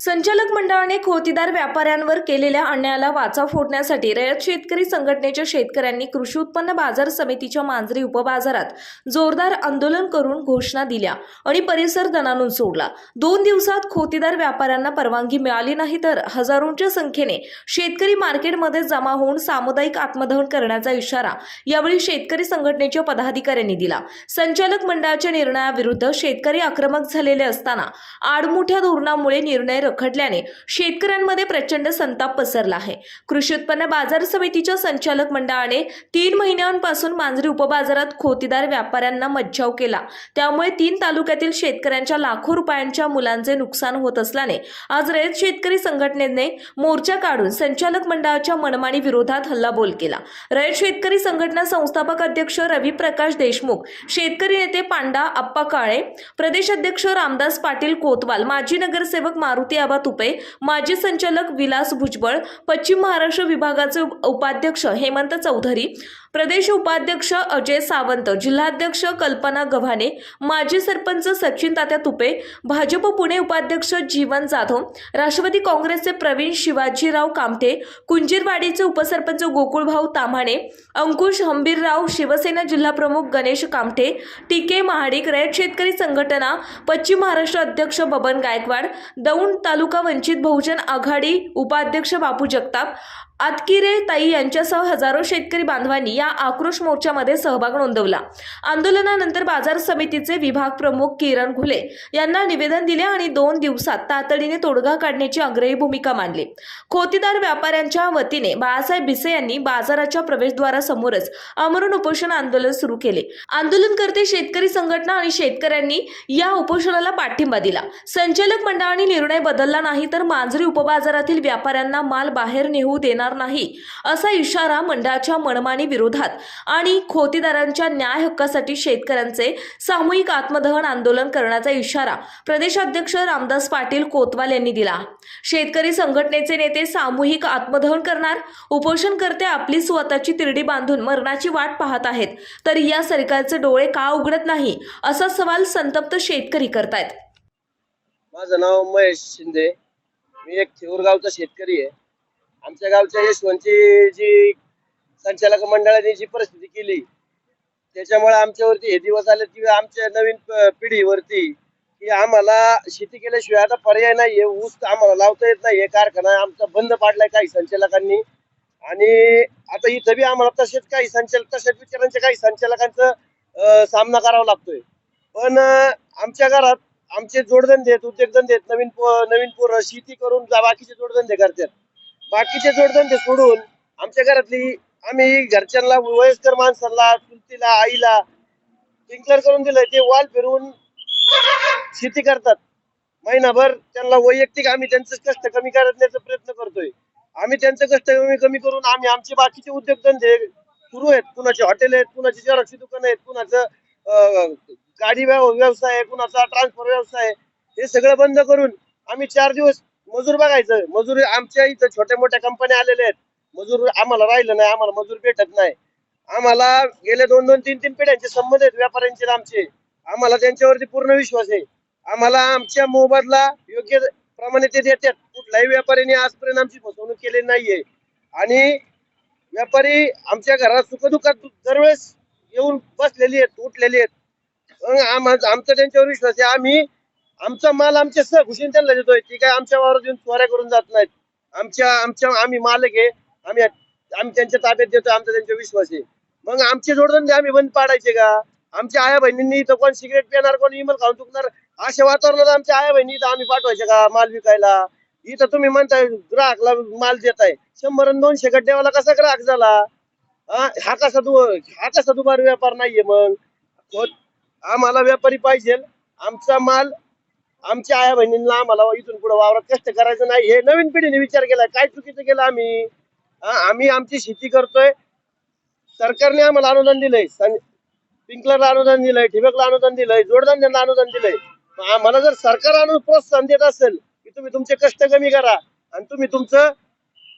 संचालक मंडळाने खोतीदार व्यापाऱ्यांवर केलेल्या अन्यायाला वाचा फोडण्यासाठी रयत शेतकरी संघटनेच्या शेतकऱ्यांनी कृषी उत्पन्न बाजार समितीच्या मांजरी उपबाजारात जोरदार आंदोलन करून घोषणा दिल्या आणि परिसर दणाणून सोडला। 2 दिवसात खोतीदार व्यापाऱ्यांना परवानगी मिळाली नाही तर हजारोंच्या संख्येने शेतकरी मार्केटमध्ये जमा होऊन सामुदायिक आत्मदहन करण्याचा इशारा यावेळी शेतकरी संघटनेच्या पदाधिकाऱ्यांनी दिला। संचालक मंडळाच्या निर्णयाविरुद्ध शेतकरी आक्रमक झालेले असताना आडमुठ्या धोरणामुळे निर्णय रखडल्याने शेतकऱ्यांमध्ये प्रचंड संताप पसरला आहे। कृषी उत्पन्न बाजार समितीच्या संचालक मंडळाने 3 महिन्यांपासून मांजरी उपबाजारात खोतीदार व्यापाऱ्यांना मज्जाव केला, त्यामुळे 3 तालुक्यातील शेतकऱ्यांच्या लाखो रुपयांच्या मुलांचे नुकसान होत असल्याने आज रयत शेतकरी संघटनेने मोर्चा काढून संचालक मंडळाच्या मनमानी विरोधात हल्लाबोल केला। रयत शेतकरी संघटना संस्थापक अध्यक्ष रवी प्रकाश देशमुख, शेतकरी नेते पांडा आप्पा काळे, प्रदेश अध्यक्ष रामदास पाटील कोतवाल, माजी नगरसेवक मारुती आबा तुपे, माजी संचालक विलास भुजबळ, पश्चिम महाराष्ट्र विभागाचे उपाध्यक्ष हेमंत चौधरी, प्रदेश उपाध्यक्ष अजय सावंत, जिल्हाध्यक्ष कल्पना गव्हाणे, माजी सरपंच सचिन तात्या तुपे, भाजप पुणे उपाध्यक्ष जीवन जाधव, राष्ट्रवादी काँग्रेसचे प्रवीण शिवाजीराव कामटे, कुंजीरवाडीचे उपसरपंच गोकुळभाऊ ताम्हाणे, अंकुश हंबीरराव, शिवसेना जिल्हाप्रमुख गणेश कामटे, टीके महाडिक, रयत शेतकरी संघटना पश्चिम महाराष्ट्र अध्यक्ष बबन गायकवाड, दौंड तालुका वंचित बहुजन आघाडी उपाध्यक्ष बापू जगताप, आतकिरे ताई यांच्यासह हजारो शेतकरी बांधवांनी या आक्रोश मोर्चामध्ये सहभाग नोंदवला। आंदोलनानंतर बाजार समितीचे विभाग प्रमुख किरण घुले यांना निवेदन दिले आणि 2 दिवसात तातडीने तोडगा काढण्याची आग्रही भूमिका मांडली। खोतीदार व्यापाऱ्यांच्या वतीने बाळासाहेब भिसे यांनी बाजाराच्या प्रवेशद्वारासमोरच आमरण उपोषण आंदोलन सुरू केले। आंदोलनकर्ते शेतकरी संघटना आणि शेतकऱ्यांनी या उपोषणाला पाठिंबा दिला। संचालक मंडळाने निर्णय बदलला नाही तर मांजरी उपबाजारातील व्यापाऱ्यांना माल बाहेर नेऊ देणार नाही असा इशारा मंडळाच्या मनमानी विरोधात आणि खोतीदारांच्या न्याय हक्कासाठी शेतकऱ्यांचे सामूहिक आत्मदहन आंदोलन करण्याचा इशारा प्रदेशाध्यक्ष रामदास पाटील कोतवाल यांनी दिला। शेतकरी संघटनेचे नेते सामूहिक आत्मदहन करणार, उपोषणकर्ते आपली स्वतःची तिरडी बांधून मरणाची वाट पाहत आहेत तर या सरकारचे डोळे का उघडत नाही असा सवाल संतप्त शेतकरी करतायत। माझं नाव महेश शिंदे, मी एक थेऊरगावचा शेतकरी आहे। आमच्या गावच्या यशवंतची जी संचालक मंडळाने जी परिस्थिती केली त्याच्यामुळे आमच्यावरती हे दिवस आले की आमच्या नवीन पिढीवरती की आम्हाला शेती केल्याशिवाय आता पर्याय नाहीये, ऊस आम्हाला लावता येत नाहीये, कारखाना आमचा बंद पाडलाय काही संचालकांनी आणि आता इथं बी आम्हाला तशाच विचारांच्या काही संचालकांचा सामना करावा लागतोय। पण आमच्या घरात आमचे जोडधंदे आहेत, उद्योगधंदे आहेत, नवीन पोरं शेती करून बाकीचे जोडधंदे करतात। बाकीचे जोडधंदे सोडून आमच्या घरातली आम्ही घरच्यांना वयस्कर माणसांना चुलतीला आईला स्प्रिंकलर करून दिलंय, ते वाल फिरवून शेती करतात महिनाभर। त्यांना वैयक्तिक आम्ही त्यांचे कष्ट कमी करण्याचा प्रयत्न करतोय। आम्ही त्यांचे कष्ट कमी करून आम्ही आमचे बाकीचे उद्योगधंदे सुरू आहेत, कुणाचे हॉटेल आहेत, कुणाची झेरॉक्सची दुकान आहेत, कुणाचं गाडी व्यवसाय आहे, कुणाचा ट्रान्सफर व्यवसाय आहे, हे सगळं बंद करून आम्ही 4 दिवस मजूर बघायचं। मजूर आमच्या इथं छोट्या मोठ्या कंपन्या आलेल्या आहेत, मजूर आम्हाला राहिलं नाही, आम्हाला मजूर भेटत नाही। आम्हाला गेले 2-2, 3-3 पिढ्यांचे संबंध आहेत व्यापाऱ्यांचे आमचे, आम्हाला त्यांच्यावरती पूर्ण विश्वास आहे। आम्हाला आमच्या मोबदला योग्य प्रमाणे ते देतात। कुठल्याही व्यापाऱ्याने आजपर्यंत आमची फसवणूक केलेली नाहीये आणि व्यापारी आमच्या घरात सुखदुःखात दरवेळेस येऊन बसलेली आहेत, उठलेली आहेत। आमचा त्यांच्यावर विश्वास आहे। आम्ही आमचा माल आमच्या सहकुशीने त्यांना देतोय, ती काय आमच्या वावरात येऊन चोऱ्या करून जात नाहीत। आम्ही मालक आहे, आम्ही त्यांच्या ताब्यात देतोय, आमचा त्यांच्यावर विश्वास आहे। मग आमचे जोडधंदे आम्ही बंद पाडायचे का? आमच्या आया बहिणींनी इथं कोण सिगरेट पिणार, कोण इमल खाऊन चुकणार, अशा वातावरणात आमच्या आया बहिणी इथं आम्ही पाठवायचे का माल विकायला? इथं तुम्ही म्हणताय ग्राहकला माल देताय, 100 आणि 200 गड्डेवाला कसा ग्राहक झाला? हा कसा दुबार व्यापार नाहीये? मग आम्हाला व्यापारी पाहिजे, आमचा माल आमच्या आया बहिणींना आम्हाला इथून पुढे वावरात कष्ट करायचं नाही हे नवीन पिढीने विचार केलाय। काय चुकीचं केलं आम्ही आमची शेती करतोय, सरकारने आम्हाला अनुदान दिलंय, स्प्रिंकलरला अनुदान दिलंय, ठिबकला अनुदान दिलंय, जोडधंद्यांना अनुदान दिलंय। मला जर सरकार प्रोत्साहन देत असेल की तुम्ही तुमचे कष्ट कमी करा आणि तुम्ही तुमचं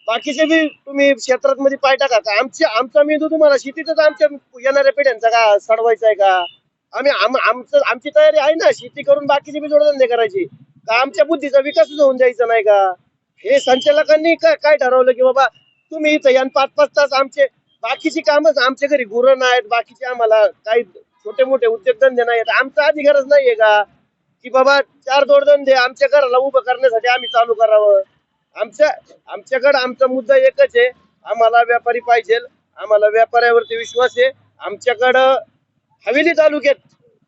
बाकीचे बी तुम्ही क्षेत्रात मध्ये पाय टाका, आमचा मेंदू तुम्हाला शेतीतच आमच्या येणाऱ्या पिढ्यांचा का सडवायचा आहे का? आमची तयारी आहे ना शेती करून बाकीचे बी जोडधंदे करायची। का आमच्या बुद्धीचा विकासच होऊन द्यायचा नाही का? हे संचालकांनी काय ठरवलं की बाबा तुम्ही इथं या 5-5 तास आमचे बाकीची कामच आमच्या घरी गुरं नाहीत, बाकीचे आम्हाला काही छोटे मोठे उद्योगधंदे नाहीत, आमचा अधिकारच नाहीये का की बाबा 4 जोडधंदे आमच्या घराला उभं करण्यासाठी आम्ही चालू करावं? आमच्याकडे आमचा मुद्दा एकच आहे, आम्हाला व्यापारी पाहिजे, आम्हाला व्यापाऱ्यावरती विश्वास आहे. आमच्याकडं हवेली तालुक्यात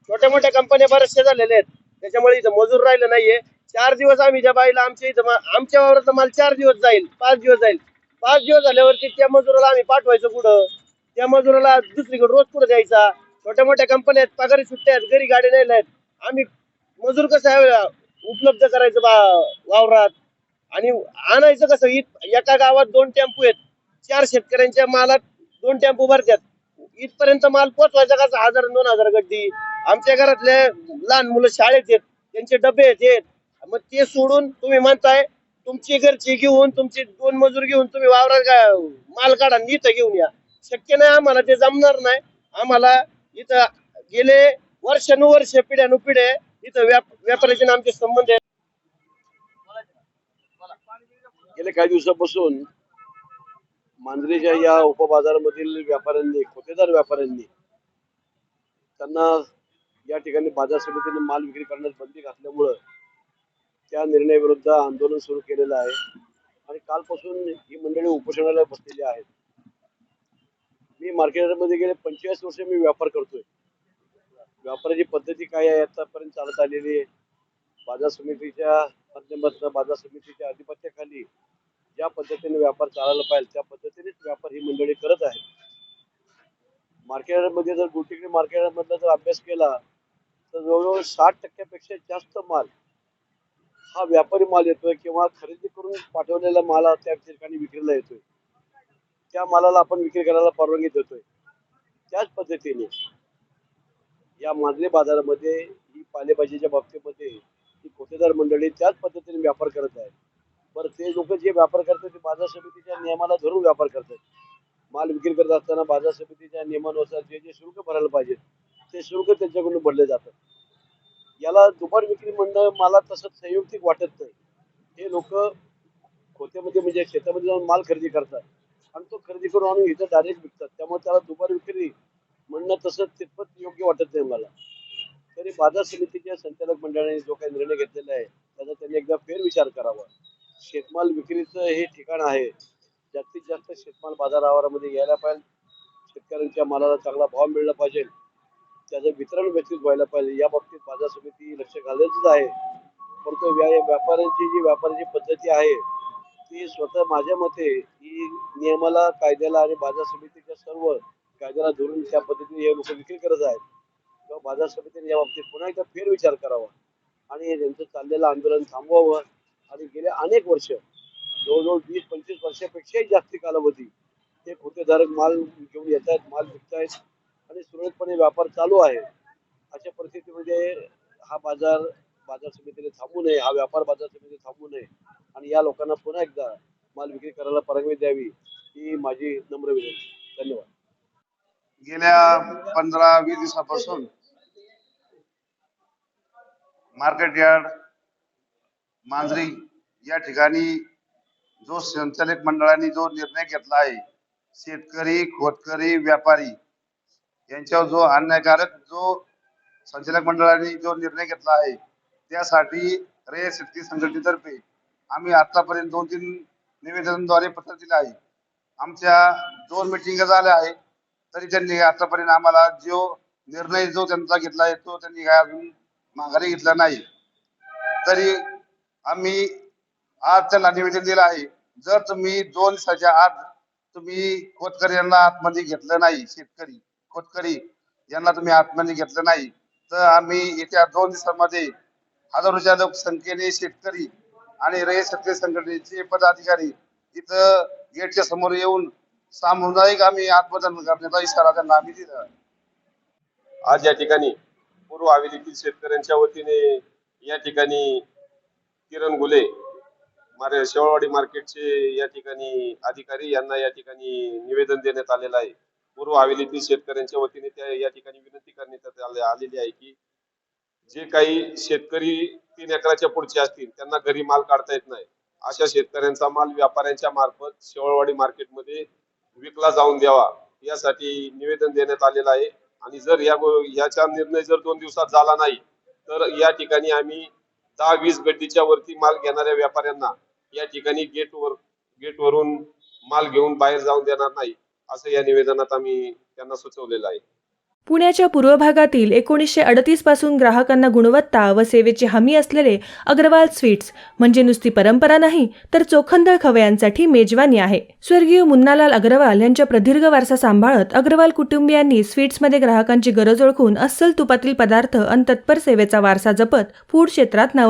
छोट्या मोठ्या कंपन्या बऱ्याचशा झालेल्या आहेत, त्याच्यामुळे इथं मजूर राहिलं नाहीये. 4 दिवस आम्ही ज्या बाईला आमच्या इथं आमच्या वावरातला माल 4 दिवस जाईल, 5 दिवस जाईल, 5 दिवस झाल्यावरती त्या मजुराला आम्ही पाठवायचं कुठं? त्या मजुराला दुसरीकडे रोज कुठं द्यायचा? छोट्या मोठ्या कंपन्या आहेत, पगारी सुट्ट्या आहेत, घरी गाडी नाही आहेत, आम्ही मजूर कसं उपलब्ध करायचं वावरात आणि आणायचं कसं? एका गावात 2 टेम्पो आहेत, 4 शेतकऱ्यांच्या मालात 2 टेम्पो भरतात, इथपर्यंत माल पोचवायचा कसा? 1000-2000 गड्डी. आमच्या घरातले लहान मुलं शाळेत आहेत, त्यांचे डबे आहेत, मग ते सोडून तुम्ही म्हणताय तुमची घरची घेऊन तुमचे 2 मजूर घेऊन तुम्ही वावरात माल काढा आणि इथं घेऊन या. शक्य नाही, आम्हाला ते जमणार नाही. आम्हाला इथं गेले वर्षानुवर्ष पिढ्यानुपिढ्या इथं व्यापाऱ्याचे आणि आमचे संबंध आहेत. गेल्या काही दिवसापासून मांजरीच्या या उपबाजारामधील व्यापाऱ्यांनी, खोतेदार व्यापाऱ्यांनी त्यांना या ठिकाणी बाजार समितीने माल विक्री करण्यास बंदी घातल्यामुळं त्या निर्णयाविरुद्ध आंदोलन सुरू केलेलं आहे आणि कालपासून ही मंडळी उपोषणाला बसलेली आहेत. मी मार्केटमध्ये गेले 25 वर्ष मी व्यापार करतोय. व्यापाराची पद्धती काय आहे आतापर्यंत चालत आलेली आहे. बाजार समितीच्या माध्यमातून, बाजार समितीच्या आधिपत्याखाली ज्या पद्धतीने व्यापार चालायला पाहिजे त्या पद्धतीनेच व्यापार ही मंडळी करत आहे. मार्केटमध्ये जर गुलटेकडी मार्केटमधला जर अभ्यास केला तर जवळजवळ 60% जास्त माल हा व्यापारी माल येतोय किंवा खरेदी करून पाठवलेला माल त्या ठिकाणी विक्रीला येतोय. त्या मालाला आपण विक्री करायला परवानगी देतोय. त्याच पद्धतीने या मांजरी बाजारामध्ये ही पालेभाजीच्या बाबतीमध्ये ही खोतेदार मंडळी त्याच पद्धतीने व्यापार करत आहे. बरं, ते लोक जे व्यापार करतात ते बाजार समितीच्या नियमाला धरून व्यापार करतात. माल विक्री करत असताना बाजार समितीच्या नियमानुसार जे जे शुल्क भरायला पाहिजे ते शुल्क त्यांच्याकडून भरले जातात. याला दुबार विक्री म्हणणं मला तसं संयुक्तिक वाटत नाही. हे लोक खोत्यामध्ये म्हणजे शेतामध्ये जाऊन माल खरेदी करतात आणि तो खरेदी करून आणून इथं डायरेक्ट विकतात. त्यामुळे त्याला दुबार विक्री म्हणणं तसं तितपत योग्य वाटत नाही मला. तरी बाजार समितीच्या संचालक मंडळाने जो काही निर्णय घेतलेला आहे त्याचा त्यांनी एकदा फेरविचार करावा. शेतमाल विक्रीचं हे ठिकाण आहे, जास्तीत जास्त शेतमाल बाजार आवारामध्ये यायला पाहिजे, शेतकऱ्यांच्या मालाला चांगला भाव मिळला पाहिजे, त्याचं वितरण व्यवस्थित व्हायला पाहिजे. या बाबतीत बाजार समिती लक्ष घालायचंच आहे. परंतु व्यापाऱ्यांची जी व्यापाराची पद्धती आहे ती स्वतः माझ्या मते ही नियमाला, कायद्याला आणि बाजार समितीच्या सर्व कायद्याला धरून त्या पद्धतीने हे लोक विक्री करत आहेत. किंवा बाजार समितीने या बाबतीत पुन्हा एकदा फेरविचार करावा आणि त्यांचं चाललेलं आंदोलन थांबवावं. आणि गेल्या अनेक वर्ष, जवळजवळ 20-25 वर्षापेक्षाही जास्ती कालावधी ते खोतेधारक माल घेऊन येत आहेत, माल विकतायत आणि सुरळीतपणे व्यापार चालू आहे. अशा परिस्थितीमध्ये हा बाजार समितीने थांबू नये, हा व्यापार बाजार समिती थांबू नये आणि या लोकांना पुन्हा एकदा माल विक्री करायला परवानगी द्यावी ही माझी नम्र विनंती. धन्यवाद. गेल्या 15-20 दिवसापासून मार्केट यार्ड मांजरी या ठिकाणी जो संचालक मंडळाने जो निर्णय घेतला आहे, शेतकरी, खोतकरी, व्यापारी यांच्यावर जो अन्यायकारक जो संचालक मंडळाने जो निर्णय घेतला आहे त्यासाठी रयत शेतकरी संघटनेतर्फे आम्ही आतापर्यंत 2-3 निवेदनाद्वारे पत्र दिले आहे. आमच्या 2 मिटिंग झाल्या आहे तरी त्यांनी आतापर्यंत आम्हाला जो निर्णय जो त्यांचा घेतला आहे तो त्यांनी काय अजून माघारी घेतला नाही. तरी आम्ही आज त्यांना निवेदन दिलं आहे, जर तुम्ही 2 दिवसाच्या आत तुम्ही खोतकरी यांना आतमध्ये घेतलं नाही, शेतकरी खोतकरी यांना तुम्ही आतमध्ये घेतलं नाही तर आम्ही येत्या 2 दिवसांमध्ये हजारोच्या लोकसंख्येने शेतकरी आणि रयत शेतकरी संघटनेचे पदाधिकारी इथं गेटच्या समोर येऊन सामुदायिक आम्ही आत्मदहन करण्याचा इशारा त्यांना आम्ही दिला. आज या ठिकाणी पूर्व हवेलीतील शेतकऱ्यांच्या वतीने या ठिकाणी किरण गुले शेवाळवाडी मार्केटचे या ठिकाणी अधिकारी यांना या ठिकाणी निवेदन देण्यात आलेलं आहे. पूर्व हवेलीतील शेतकऱ्यांच्या वतीने त्या या ठिकाणी विनंती करण्यात आलेली आहे की जे काही शेतकरी 3 एकराच्या पुढचे असतील त्यांना घरी माल काढता येत नाही, अशा शेतकऱ्यांचा माल व्यापाऱ्यांच्या मार्फत शेवाळवाडी मार्केटमध्ये विकला जाऊन द्यावा यासाठी निवेदन देण्यात आलेलं आहे. आणि जर याचा निर्णय जर 2 दिवसात झाला नाही तर या ठिकाणी आम्ही 10-20 गड्डीच्या वरती माल घेणाऱ्या व्यापाऱ्यांना या ठिकाणी गेटवरून माल घेऊन बाहेर जाऊन देणार नाही, असं या निवेदनात आम्ही त्यांना सुचवलेलं आहे. पुण्याच्या पूर्व भागातील 1938 पासून ग्राहकांना गुणवत्ता व सेवेची हमी असलेले अग्रवाल स्वीट्स म्हणजे नुसती परंपरा नाही तर चोखंदळ खवयांसाठी मेजवानी आहे. स्वर्गीय मुन्नालाल अग्रवाल यांच्या प्रदीर्घ वारसा सांभाळत अग्रवाल कुटुंबियांनी स्वीट्समध्ये ग्राहकांची गरज ओळखून अस्सल तुपातील पदार्थ आणि तत्पर सेवेचा वारसा जपत फूड क्षेत्रात नाव